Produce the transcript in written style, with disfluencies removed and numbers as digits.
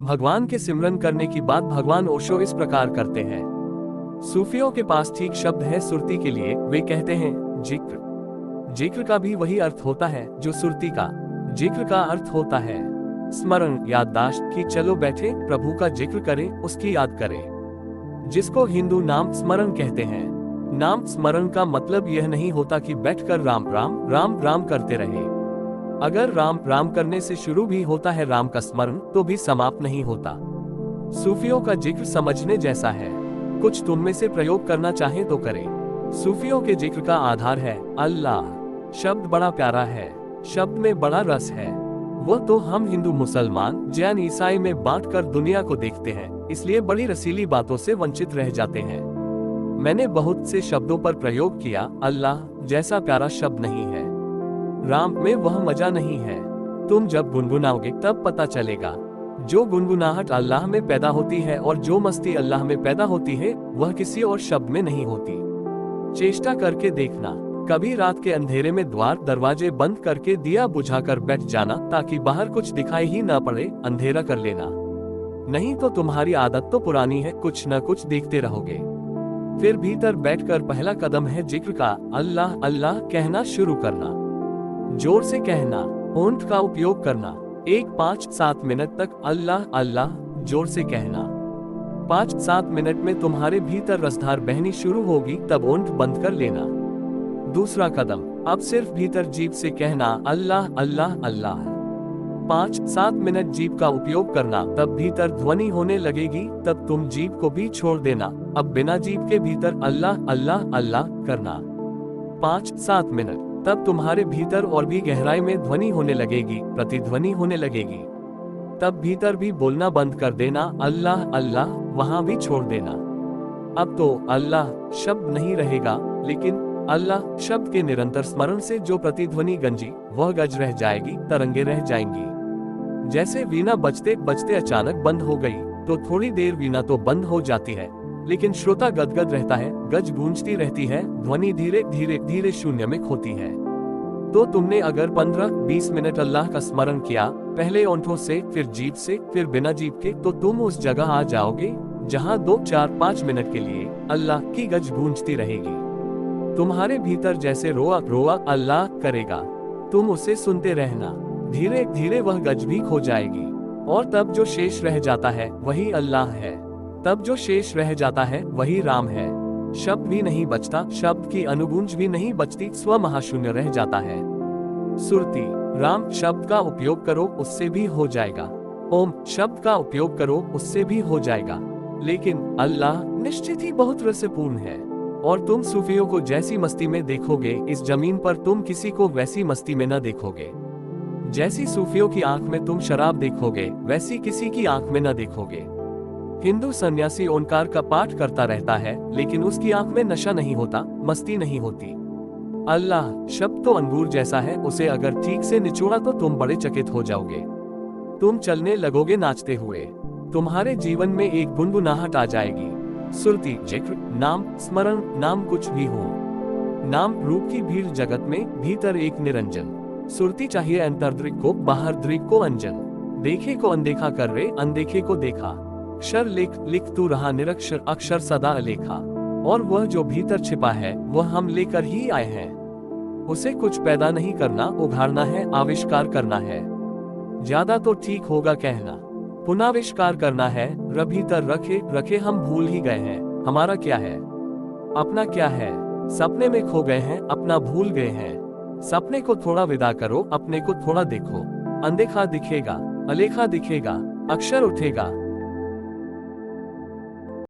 भगवान के सिमरन करने की बात भगवान ओशो इस प्रकार करते हैं। सूफियों के पास ठीक शब्द है सुरती के लिए। वे कहते हैं जिक्र। जिक्र का भी वही अर्थ होता है जो सुरती का जिक्र का अर्थ होता है। स्मरण, याददाश्त कि चलो बैठे प्रभु का जिक्र करें, उसकी याद करें, जिसको हिंदू नाम स्मरण कहते हैं। नाम स्मरण का मतलब यह नहीं होता कि बैठकर राम राम राम राम करते रहे। अगर राम राम करने से शुरू भी होता है राम का स्मरण, तो भी समाप्त नहीं होता। सूफियों का जिक्र समझने जैसा है। कुछ तुम में से प्रयोग करना चाहें तो करें। सूफियों के जिक्र का आधार है अल्लाह। शब्द बड़ा प्यारा है, शब्द में बड़ा रस है। वो तो हम हिंदू, मुसलमान, जैन, ईसाई में बांटकर दुनिया को देखते हैं, इसलिए बड़ी रसीली बातों से वंचित रह जाते हैं। मैंने बहुत से शब्दों पर प्रयोग किया। अल्लाह जैसा प्यारा शब्द नहीं है। राम में वह मजा नहीं है। तुम जब गुनगुनाओगे तब पता चलेगा। जो गुनगुनाहट अल्लाह में पैदा होती है और जो मस्ती अल्लाह में पैदा होती है, वह किसी और शब्द में नहीं होती। चेष्टा करके देखना। कभी रात के अंधेरे में द्वार दरवाजे बंद करके दिया बुझाकर बैठ जाना, ताकि बाहर कुछ दिखाई ही न पड़े, अंधेरा कर लेना। नहीं तो तुम्हारी आदत तो पुरानी है, कुछ न कुछ देखते रहोगे। फिर भीतर बैठकर पहला कदम है जिक्र का। अल्लाह अल्लाह कहना शुरू करना, जोर से कहना, होंठ का उपयोग करना। 5-7 मिनट तक अल्लाह अल्लाह जोर से कहना। 5-7 मिनट में तुम्हारे भीतर रसधार बहनी शुरू होगी, तब होंठ बंद कर लेना। दूसरा कदम, अब सिर्फ भीतर जीभ से कहना अल्लाह अल्लाह अल्लाह। 5-7 मिनट जीभ का उपयोग करना, तब भीतर ध्वनि होने लगेगी, तब तुम जीभ को भी छोड़ देना। अब बिना जीभ के भीतर अल्लाह अल्लाह अल्लाह करना 5-7 मिनट। तब तुम्हारे भीतर और भी गहराई में ध्वनि होने लगेगी, प्रतिध्वनि होने लगेगी। तब भीतर भी बोलना बंद कर देना, अल्लाह अल्लाह, वहां भी छोड़ देना। अब तो अल्लाह शब्द नहीं रहेगा, लेकिन अल्लाह शब्द के निरंतर स्मरण से जो प्रतिध्वनि गंजी, वह गज रह जाएगी, तरंगे रह जाएंगी। जैसे वीणा बजते बजते अचानक बंद हो गई, तो थोड़ी देर वीणा तो बंद हो जाती है, लेकिन श्रोता गदगद रहता है, गज गूंजती रहती है, ध्वनि धीरे धीरे धीरे शून्य में खोती है। तो तुमने अगर 15-20 मिनट अल्लाह का स्मरण किया, पहले ओंठों से, फिर जीभ से, फिर बिना जीभ के, तो तुम उस जगह आ जाओगे जहां 2-4-5 मिनट के लिए अल्लाह की गज गूंजती रहेगी। तुम्हारे भीतर जैसे रोआ रोआ अल्लाह करेगा, तुम उसे सुनते रहना। धीरे धीरे वह गज भी खो जाएगी, और तब जो शेष रह जाता है वही अल्लाह है। तब जो शेष रह जाता है वही राम है। शब्द भी नहीं बचता, शब्द की अनुगूंज भी नहीं बचती, स्व महाशून्य रह जाता है। सुरती। राम शब्द का उपयोग करो, उससे भी हो जाएगा। ओम शब्द का उपयोग करो, उससे भी हो जाएगा। लेकिन अल्लाह निश्चित ही बहुत रसपूर्ण है, और तुम सूफियों को जैसी मस्ती में देखोगे, इस जमीन पर तुम किसी को वैसी मस्ती में न देखोगे। जैसी सूफियों की आंख में तुम शराब देखोगे, वैसी किसी की आंख में न देखोगे। हिंदू सन्यासी ओंकार का पाठ करता रहता है, लेकिन उसकी आंख में नशा नहीं होता, मस्ती नहीं होती। अल्लाह शब्द तो अंगूर जैसा है, उसे अगर ठीक से निचोड़ा तो तुम बड़े चकित हो जाओगे। तुम चलने लगोगे नाचते हुए। तुम्हारे जीवन में एक गुनगुनाहट आ जाएगी। सुरती, जिक्र, नाम, स्मरण, नाम कुछ भी हो। नाम रूप की भीड़ जगत में, भीतर एक निरंजन। सुरती चाहिए अंतर्दृक को, बाहर दृक को अंजन। देखे को अनदेखा कर रे, अनदेखे को देखा। अक्षर लिख लिख तू रहा निरक्षर, अक्षर सदा अलेखा। और वह जो भीतर छिपा है, वह हम लेकर ही आए हैं। उसे कुछ पैदा नहीं करना, उघाड़ना है, आविष्कार करना है। ज्यादा तो ठीक होगा कहना पुनाविष्कार करना है। भीतर रखे रखे हम भूल ही गए हैं, हमारा क्या है, अपना क्या है। सपने में खो गए हैं, अपना भूल गए हैं। सपने को थोड़ा विदा करो, अपने को थोड़ा देखो। अनदेखा दिखेगा, अलेखा दिखेगा, अक्षर उठेगा,